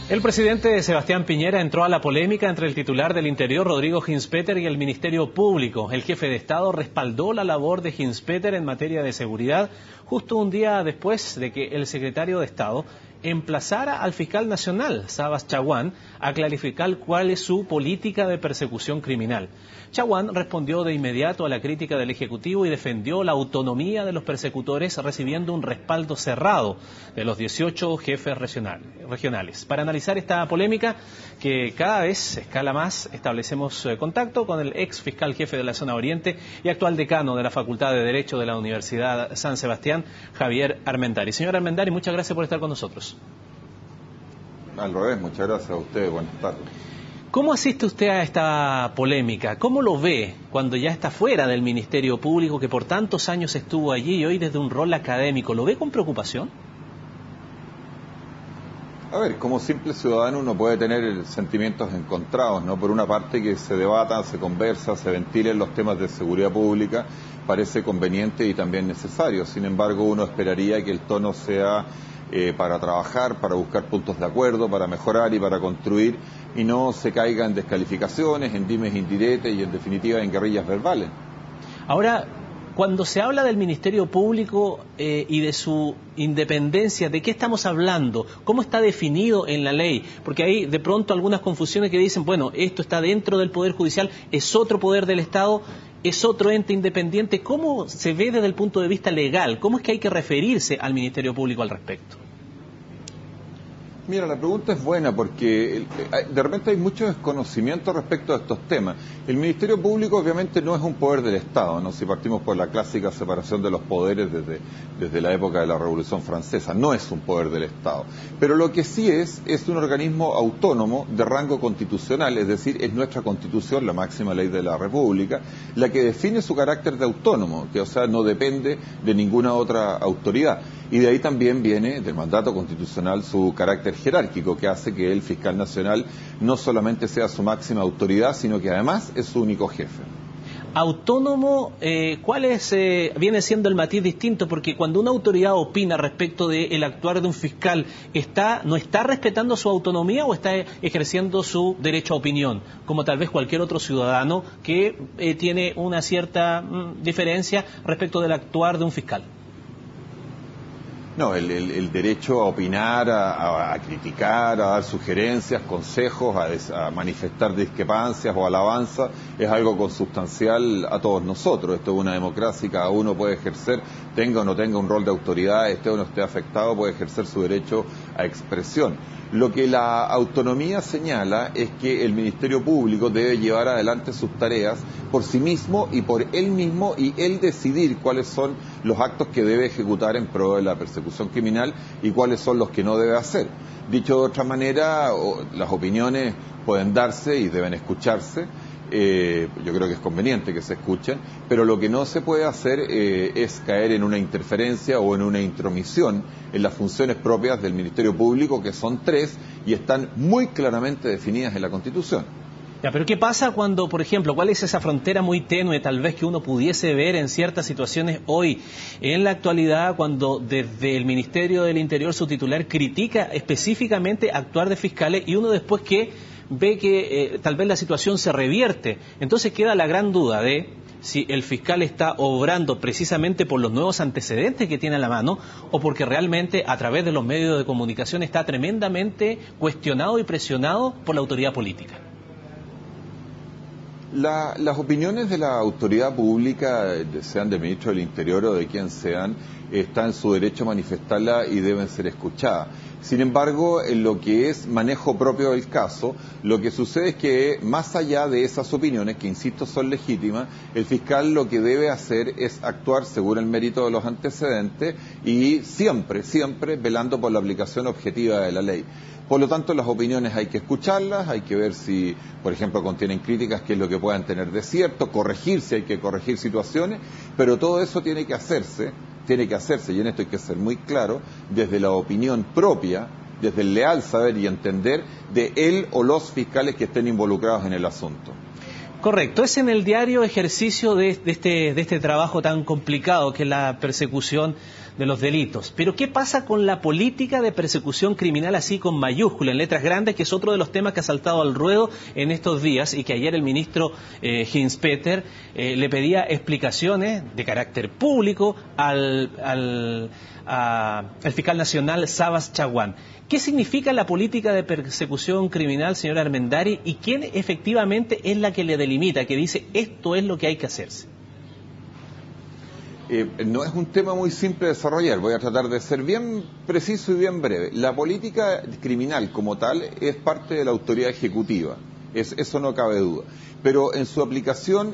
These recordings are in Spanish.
El presidente Sebastián Piñera entró a la polémica entre el titular del Interior, Rodrigo Ginspeter, y el Ministerio Público. El jefe de Estado respaldó la labor de Ginspeter en materia de seguridad, justo un día después de que el secretario de Estado emplazara al fiscal nacional, Sabas Chaguán, a clarificar cuál es su política de persecución criminal. Chaguán respondió de inmediato a la crítica del Ejecutivo y defendió la autonomía de los persecutores, recibiendo un respaldo cerrado de los 18 jefes regionales. Para analizar esta polémica, que cada vez escala más, establecemos contacto con el ex fiscal jefe de la Zona Oriente y actual decano de la Facultad de Derecho de la Universidad San Sebastián, Javier Armendari. Señor Armendari, muchas gracias por estar con nosotros. Al revés, muchas gracias a ustedes, buenas tardes. ¿Cómo asiste usted a esta polémica? ¿Cómo lo ve cuando ya está fuera del Ministerio Público, que por tantos años estuvo allí y hoy desde un rol académico? ¿Lo ve con preocupación? A ver, como simple ciudadano uno puede tener sentimientos encontrados, ¿no? Por una parte, que se debata, se conversa, se ventilen los temas de seguridad pública, parece conveniente y también necesario. Sin embargo, uno esperaría que el tono sea para trabajar, para buscar puntos de acuerdo, para mejorar y para construir, y no se caiga en descalificaciones, en dimes indiretes y en definitiva en guerrillas verbales. Ahora, cuando se habla del Ministerio Público y de su independencia, ¿de qué estamos hablando? ¿Cómo está definido en la ley? Porque hay de pronto algunas confusiones que dicen, bueno, esto está dentro del Poder Judicial, es otro poder del Estado, es otro ente independiente. ¿Cómo se ve desde el punto de vista legal? ¿Cómo es que hay que referirse al Ministerio Público al respecto? Mira, la pregunta es buena porque de repente hay mucho desconocimiento respecto a estos temas. El Ministerio Público obviamente no es un poder del Estado, ¿no? Si partimos por la clásica separación de los poderes desde la época de la Revolución Francesa, no es un poder del Estado. Pero lo que sí es un organismo autónomo de rango constitucional, es decir, es nuestra Constitución, la máxima ley de la República, la que define su carácter de autónomo, que o sea no depende de ninguna otra autoridad. Y de ahí también viene del mandato constitucional su carácter jerárquico, que hace que el fiscal nacional no solamente sea su máxima autoridad, sino que además es su único jefe. Autónomo, ¿cuál viene siendo el matiz distinto? Porque cuando una autoridad opina respecto del actuar de un fiscal, ¿no está respetando su autonomía o está ejerciendo su derecho a opinión? Como tal vez cualquier otro ciudadano que tiene una cierta diferencia respecto del actuar de un fiscal. No, el derecho a opinar, a criticar, a dar sugerencias, consejos, a manifestar discrepancias o alabanza es algo consustancial a todos nosotros. Esto es una democracia y cada uno puede ejercer, tenga o no tenga un rol de autoridad, esté o no esté afectado, puede ejercer su derecho a expresión. Lo que la autonomía señala es que el Ministerio Público debe llevar adelante sus tareas por sí mismo y por él mismo y él decidir cuáles son los actos que debe ejecutar en pro de la persecución criminal y cuáles son los que no debe hacer. Dicho de otra manera, las opiniones pueden darse y deben escucharse. Yo creo que es conveniente que se escuchen, pero lo que no se puede hacer es caer en una interferencia o en una intromisión en las funciones propias del Ministerio Público, que son 3 y están muy claramente definidas en la Constitución. Ya, pero ¿qué pasa cuando, por ejemplo, cuál es esa frontera muy tenue tal vez que uno pudiese ver en ciertas situaciones hoy, en la actualidad, cuando desde el Ministerio del Interior su titular critica específicamente actuar de fiscales y uno después que ve que tal vez la situación se revierte? Entonces queda la gran duda de si el fiscal está obrando precisamente por los nuevos antecedentes que tiene a la mano o porque realmente a través de los medios de comunicación está tremendamente cuestionado y presionado por la autoridad política. Las opiniones de la autoridad pública, sean del ministro del Interior o de quien sean, está en su derecho a manifestarla y deben ser escuchadas. Sin embargo, en lo que es manejo propio del caso, lo que sucede es que más allá de esas opiniones, que insisto son legítimas, el fiscal lo que debe hacer es actuar según el mérito de los antecedentes y siempre velando por la aplicación objetiva de la ley. Por lo tanto, las opiniones hay que escucharlas, hay que ver si, por ejemplo, contienen críticas, qué es lo que puedan tener de cierto, corregir si hay que corregir situaciones, pero todo eso tiene que hacerse, y en esto hay que ser muy claro, desde la opinión propia, desde el leal saber y entender de él o los fiscales que estén involucrados en el asunto. Correcto, es en el diario ejercicio de este trabajo tan complicado que es la persecución de los delitos. Pero ¿qué pasa con la política de persecución criminal así con mayúscula, en letras grandes, que es otro de los temas que ha saltado al ruedo en estos días y que ayer el ministro Hinspeter le pedía explicaciones de carácter público al fiscal nacional Sabas Chaguán? ¿Qué significa la política de persecución criminal, señor Armendari, y quién efectivamente es la que le delimita, que dice esto es lo que hay que hacerse? No es un tema muy simple de desarrollar, voy a tratar de ser bien preciso y bien breve. La política criminal como tal es parte de la autoridad ejecutiva, eso no cabe duda. Pero en su aplicación,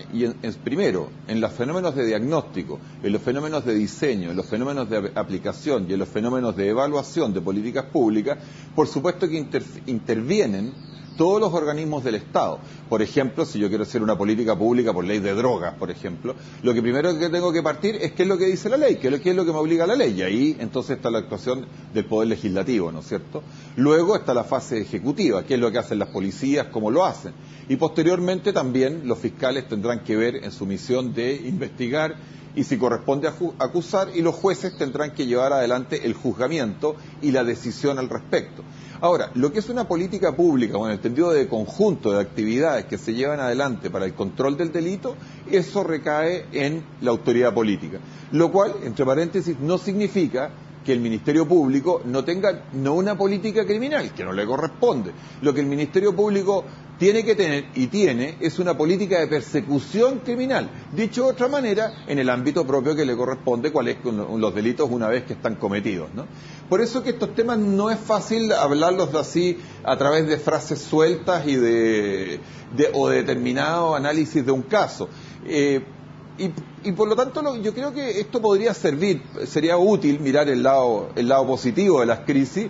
primero, en los fenómenos de diagnóstico, en los fenómenos de diseño, en los fenómenos de aplicación y en los fenómenos de evaluación de políticas públicas, por supuesto que intervienen todos los organismos del Estado. Por ejemplo, si yo quiero hacer una política pública por ley de drogas, por ejemplo, lo que primero que tengo que partir es qué es lo que dice la ley, qué es lo que me obliga la ley, y ahí entonces está la actuación del Poder Legislativo, ¿no es cierto? Luego está la fase ejecutiva, qué es lo que hacen las policías, cómo lo hacen. Y posteriormente también los fiscales tendrán que ver en su misión de investigar y si corresponde acusar, y los jueces tendrán que llevar adelante el juzgamiento y la decisión al respecto. Ahora, lo que es una política pública, o en el entendido de conjunto de actividades que se llevan adelante para el control del delito, eso recae en la autoridad política. Lo cual, entre paréntesis, no significa que el Ministerio Público no tenga una política criminal, que no le corresponde. Lo que el Ministerio Público tiene que tener, y tiene, es una política de persecución criminal. Dicho de otra manera, en el ámbito propio que le corresponde, cuál es los delitos una vez que están cometidos, ¿no? Por eso que estos temas no es fácil hablarlos así a través de frases sueltas y o de determinado análisis de un caso. Y por lo tanto yo creo que esto podría servir, sería útil mirar el lado positivo de las crisis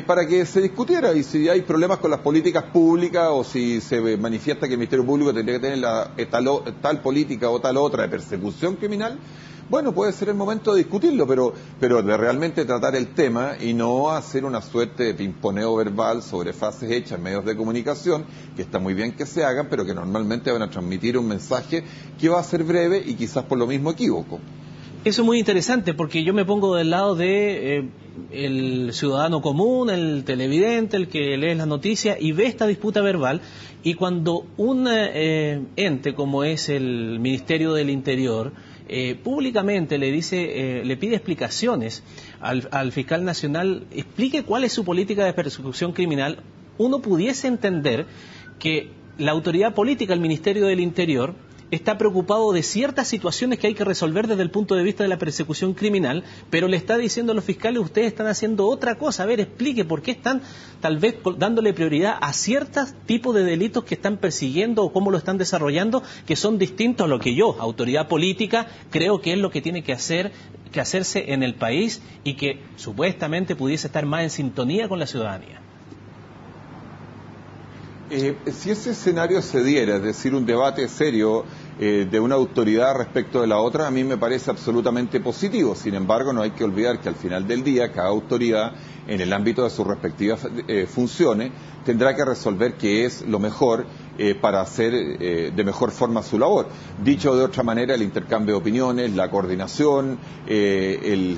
para que se discutiera, y si hay problemas con las políticas públicas o si se manifiesta que el Ministerio Público tendría que tener tal política o tal otra de persecución criminal, bueno, puede ser el momento de discutirlo, pero de realmente tratar el tema y no hacer una suerte de pimponeo verbal sobre frases hechas en medios de comunicación, que está muy bien que se hagan, pero que normalmente van a transmitir un mensaje que va a ser breve y quizás por lo mismo equívoco. Eso es muy interesante porque yo me pongo del lado de el ciudadano común, el televidente, el que lee las noticias y ve esta disputa verbal, y cuando un ente como es el Ministerio del Interior públicamente le dice, le pide explicaciones al fiscal nacional, explique cuál es su política de persecución criminal, uno pudiese entender que la autoridad política, el Ministerio del Interior, está preocupado de ciertas situaciones que hay que resolver desde el punto de vista de la persecución criminal, pero le está diciendo a los fiscales, ustedes están haciendo otra cosa, a ver, explique por qué están tal vez dándole prioridad a ciertos tipos de delitos que están persiguiendo o cómo lo están desarrollando, que son distintos a lo que yo, autoridad política, creo que es lo que tiene que hacerse en el país y que supuestamente pudiese estar más en sintonía con la ciudadanía. Si ese escenario se diera, es decir, un debate serio de una autoridad respecto de la otra, a mí me parece absolutamente positivo. Sin embargo, no hay que olvidar que al final del día, cada autoridad, en el ámbito de sus respectivas funciones, tendrá que resolver qué es lo mejor para hacer de mejor forma su labor. Dicho de otra manera, el intercambio de opiniones, la coordinación, el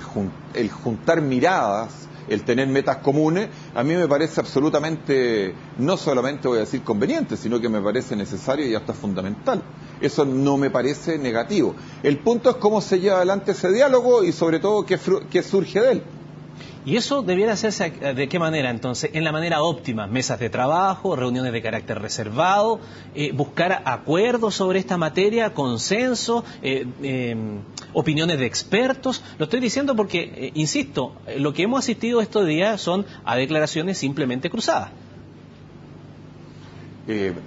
juntar miradas, el tener metas comunes, a mí me parece absolutamente, no solamente voy a decir conveniente, sino que me parece necesario y hasta fundamental. Eso no me parece negativo. El punto es cómo se lleva adelante ese diálogo y sobre todo qué surge de él. ¿Y eso debiera hacerse de qué manera entonces? En la manera óptima, mesas de trabajo, reuniones de carácter reservado, buscar acuerdos sobre esta materia, consenso, opiniones de expertos. Lo estoy diciendo porque, insisto, lo que hemos asistido estos días son a declaraciones simplemente cruzadas.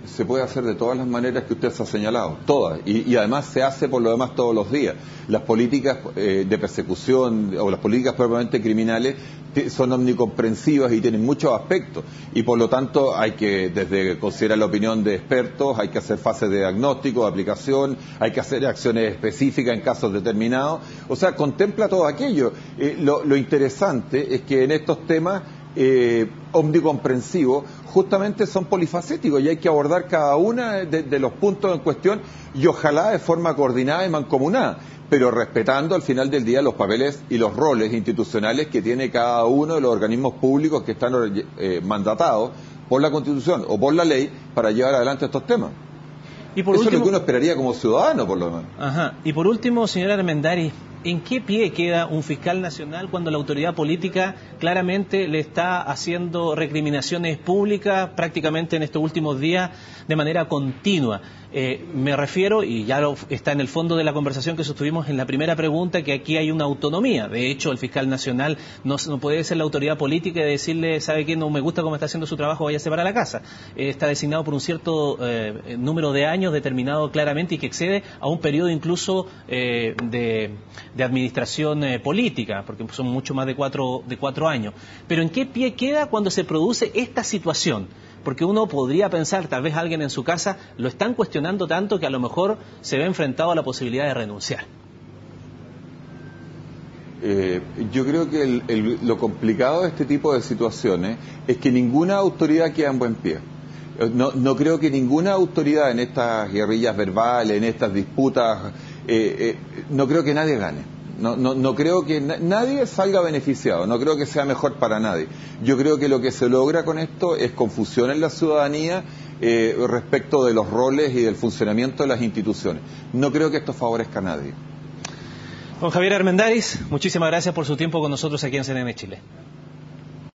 Se puede hacer de todas las maneras que usted se ha señalado, todas, y además se hace por lo demás todos los días. Las políticas de persecución o las políticas propiamente criminales son omnicomprensivas y tienen muchos aspectos, y por lo tanto hay que, desde considerar la opinión de expertos, hay que hacer fases de diagnóstico, de aplicación, hay que hacer acciones específicas en casos determinados, o sea, contempla todo aquello. Lo interesante es que en estos temas omnicomprensivo, justamente son polifacéticos y hay que abordar cada uno de los puntos en cuestión y ojalá de forma coordinada y mancomunada, pero respetando al final del día los papeles y los roles institucionales que tiene cada uno de los organismos públicos que están mandatados por la Constitución o por la ley para llevar adelante estos temas. Y por Eso último, es lo que uno esperaría como ciudadano, por lo menos. Ajá. Y por último, señora Armendáriz, ¿en qué pie queda un fiscal nacional cuando la autoridad política claramente le está haciendo recriminaciones públicas prácticamente en estos últimos días de manera continua? Me refiero, y ya está en el fondo de la conversación que sostuvimos en la primera pregunta, que aquí hay una autonomía. De hecho, el fiscal nacional no puede ser la autoridad política y decirle, ¿sabe qué? No me gusta cómo está haciendo su trabajo, váyase para la casa. Está designado por un cierto número de años determinado claramente y que excede a un periodo incluso de administración política, porque son mucho más de cuatro años. Pero ¿en qué pie queda cuando se produce esta situación? Porque uno podría pensar, tal vez alguien en su casa lo están cuestionando tanto que a lo mejor se ve enfrentado a la posibilidad de renunciar. Yo creo que lo complicado de este tipo de situaciones es que ninguna autoridad queda en buen pie. No creo que ninguna autoridad en estas guerrillas verbales, en estas disputas, no creo que nadie gane. No creo que nadie salga beneficiado, no creo que sea mejor para nadie. Yo creo que lo que se logra con esto es confusión en la ciudadanía respecto de los roles y del funcionamiento de las instituciones. No creo que esto favorezca a nadie. Don Javier Armendáriz, muchísimas gracias por su tiempo con nosotros aquí en CNN Chile.